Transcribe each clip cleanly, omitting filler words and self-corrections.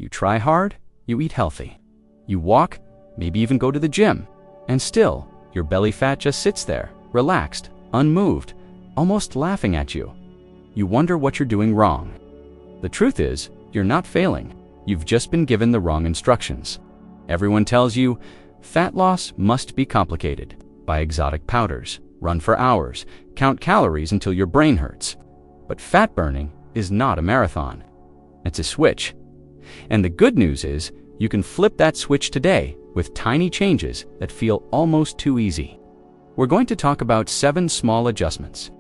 You try hard, you eat healthy. You walk, maybe even go to the gym, and still, your belly fat just sits there, relaxed, unmoved, almost laughing at you. You wonder what you're doing wrong. The truth is, you're not failing. You've just been given the wrong instructions. Everyone tells you, fat loss must be complicated. Buy exotic powders, run for hours, count calories until your brain hurts. But fat burning is not a marathon. It's a switch. And the good news is, you can flip that switch today with tiny changes that feel almost too easy. We're going to talk about 7 small adjustments.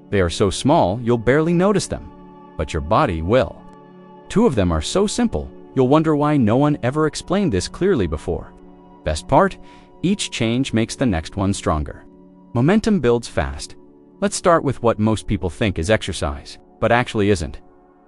They are so small, you'll barely notice them, but your body will. 2 of them are so simple, you'll wonder why no one ever explained this clearly before. Best part, each change makes the next one stronger. Momentum builds fast. Let's start with what most people think is exercise, but actually isn't.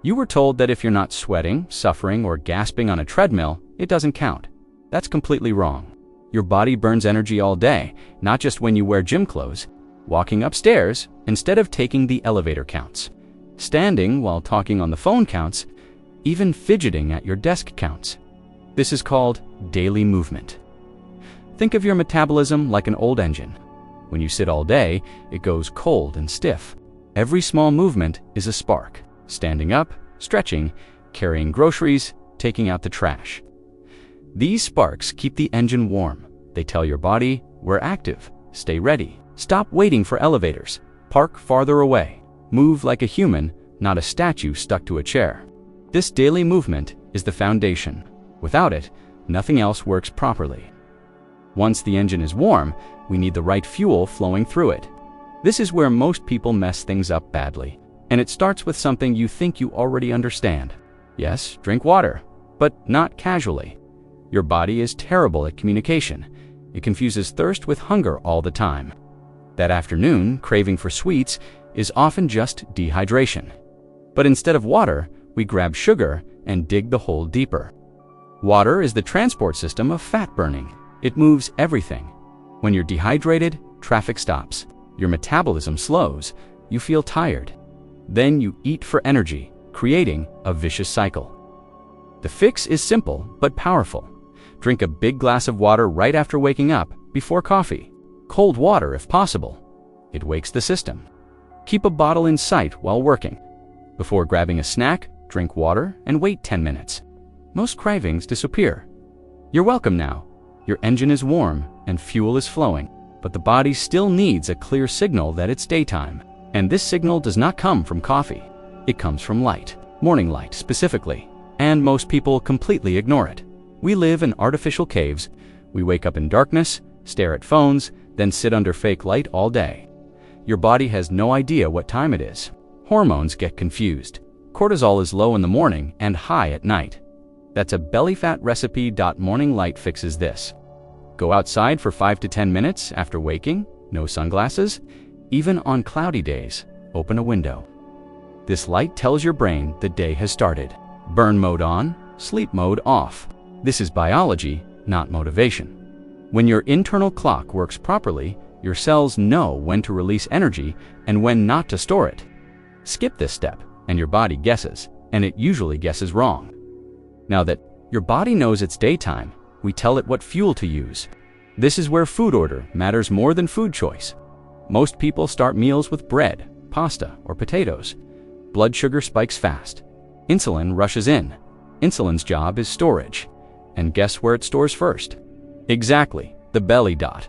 You were told that if you're not sweating, suffering, or gasping on a treadmill, it doesn't count. That's completely wrong. Your body burns energy all day, not just when you wear gym clothes. Walking upstairs instead of taking the elevator counts. Standing while talking on the phone counts. Even fidgeting at your desk counts. This is called daily movement. Think of your metabolism like an old engine. When you sit all day, it goes cold and stiff. Every small movement is a spark. Standing up, stretching, carrying groceries, taking out the trash. These sparks keep the engine warm. They tell your body, we're active, stay ready. Stop waiting for elevators. Park farther away. Move like a human, not a statue stuck to a chair. This daily movement is the foundation. Without it, nothing else works properly. Once the engine is warm, we need the right fuel flowing through it. This is where most people mess things up badly. And it starts with something you think you already understand. Yes, drink water, but not casually. Your body is terrible at communication. It confuses thirst with hunger all the time. That afternoon, craving for sweets is often just dehydration. But instead of water, we grab sugar and dig the hole deeper. Water is the transport system of fat burning. It moves everything. When you're dehydrated, traffic stops. Your metabolism slows. You feel tired. Then you eat for energy, creating a vicious cycle. The fix is simple but powerful. Drink a big glass of water right after waking up, before coffee. Cold water if possible. It wakes the system. Keep a bottle in sight while working. Before grabbing a snack, drink water and wait 10 minutes. Most cravings disappear. You're welcome now. Your engine is warm and fuel is flowing, but the body still needs a clear signal that it's daytime. And this signal does not come from coffee. It comes from light, morning light specifically, and most people completely ignore it. We live in artificial caves. We wake up in darkness, stare at phones, then sit under fake light all day. Your body has no idea what time it is. Hormones get confused. Cortisol is low in the morning and high at night. That's a bellyfat recipe. Morning light fixes this. Go outside for 5 to 10 minutes after waking, no sunglasses. Even on cloudy days, open a window. This light tells your brain the day has started. Burn mode on, sleep mode off. This is biology, not motivation. When your internal clock works properly, your cells know when to release energy and when not to store it. Skip this step, and your body guesses, and it usually guesses wrong. Now that your body knows it's daytime, we tell it what fuel to use. This is where food order matters more than food choice. Most people start meals with bread, pasta, or potatoes. Blood sugar spikes fast. Insulin rushes in. Insulin's job is storage. And guess where it stores first? Exactly, the belly dot.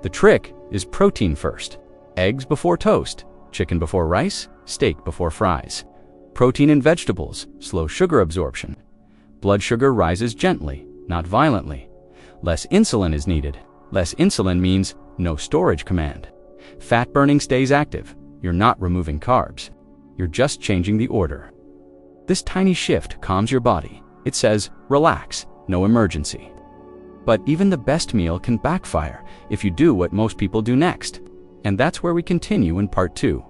The trick is protein first. Eggs before toast, chicken before rice, steak before fries. Protein in vegetables, slow sugar absorption. Blood sugar rises gently, not violently. Less insulin is needed. Less insulin means no storage command. Fat burning stays active. You're not removing carbs. You're just changing the order. This tiny shift calms your body. It says, relax, no emergency. But even the best meal can backfire if you do what most people do next. And that's where we continue in part 2.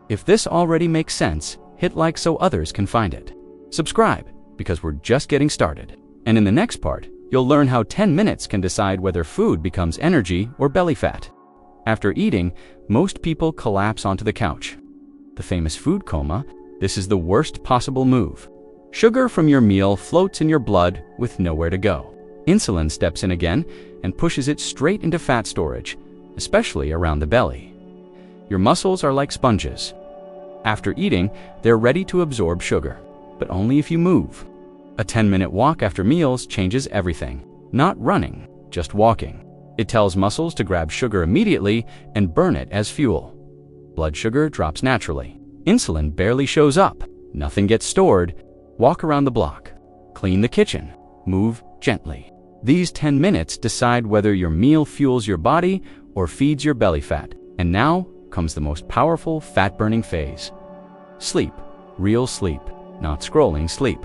If this already makes sense, hit like so others can find it. Subscribe, because we're just getting started. And in the next part, you'll learn how 10 minutes can decide whether food becomes energy or belly fat. After eating, most people collapse onto the couch. The famous food coma, this is the worst possible move. Sugar from your meal floats in your blood with nowhere to go. Insulin steps in again and pushes it straight into fat storage, especially around the belly. Your muscles are like sponges. After eating, they're ready to absorb sugar, but only if you move. A 10-minute walk after meals changes everything. Not running, just walking. It tells muscles to grab sugar immediately and burn it as fuel. Blood sugar drops naturally. Insulin barely shows up. Nothing gets stored. Walk around the block. Clean the kitchen. Move gently. These 10 minutes decide whether your meal fuels your body or feeds your belly fat. And now comes the most powerful fat-burning phase. Sleep. Real sleep. Not scrolling sleep.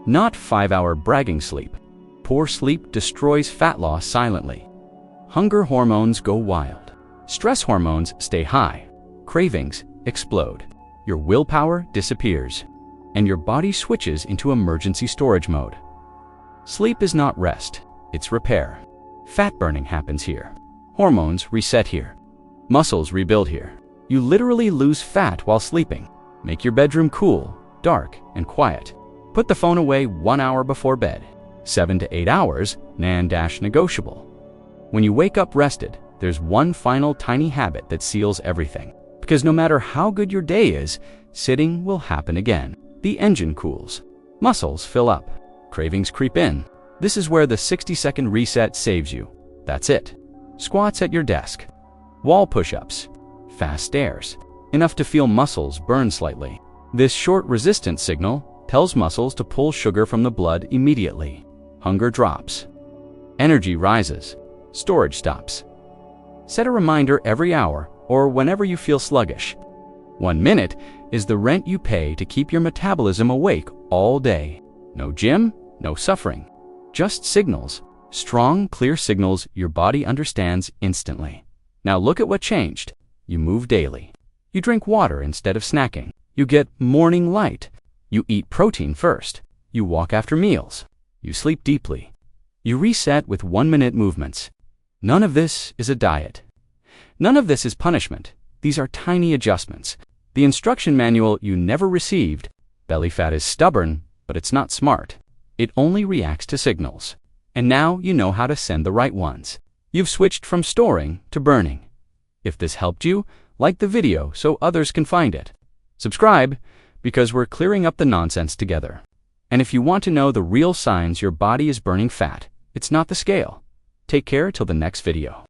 Not 5-hour bragging sleep. Poor sleep destroys fat loss silently. Hunger hormones go wild. Stress hormones stay high. Cravings explode. Your willpower disappears. And your body switches into emergency storage mode. Sleep is not rest, it's repair. Fat burning happens here. Hormones reset here. Muscles rebuild here. You literally lose fat while sleeping. Make your bedroom cool, dark, and quiet. Put the phone away 1 hour before bed. 7 to 8 hours, non-negotiable. When you wake up rested, there's one final tiny habit that seals everything. Because no matter how good your day is, sitting will happen again. The engine cools. Muscles fill up. Cravings creep in. This is where the 60-second reset saves you. That's it. Squats at your desk. Wall push-ups. Fast stairs. Enough to feel muscles burn slightly. This short resistance signal tells muscles to pull sugar from the blood immediately. Hunger drops. Energy rises. Storage stops. Set a reminder every hour or whenever you feel sluggish. 1 minute is the rent you pay to keep your metabolism awake all day. No gym, no suffering. Just signals. Strong, clear signals your body understands instantly. Now look at what changed. You move daily. You drink water instead of snacking. You get morning light. You eat protein first. You walk after meals. You sleep deeply. You reset with 1-minute movements. None of this is a diet. None of this is punishment. These are tiny adjustments. The instruction manual you never received. Belly fat is stubborn, but it's not smart. It only reacts to signals. And now you know how to send the right ones. You've switched from storing to burning. If this helped you, like the video so others can find it. Subscribe, because we're clearing up the nonsense together. And if you want to know the real signs your body is burning fat, it's not the scale. Take care till the next video.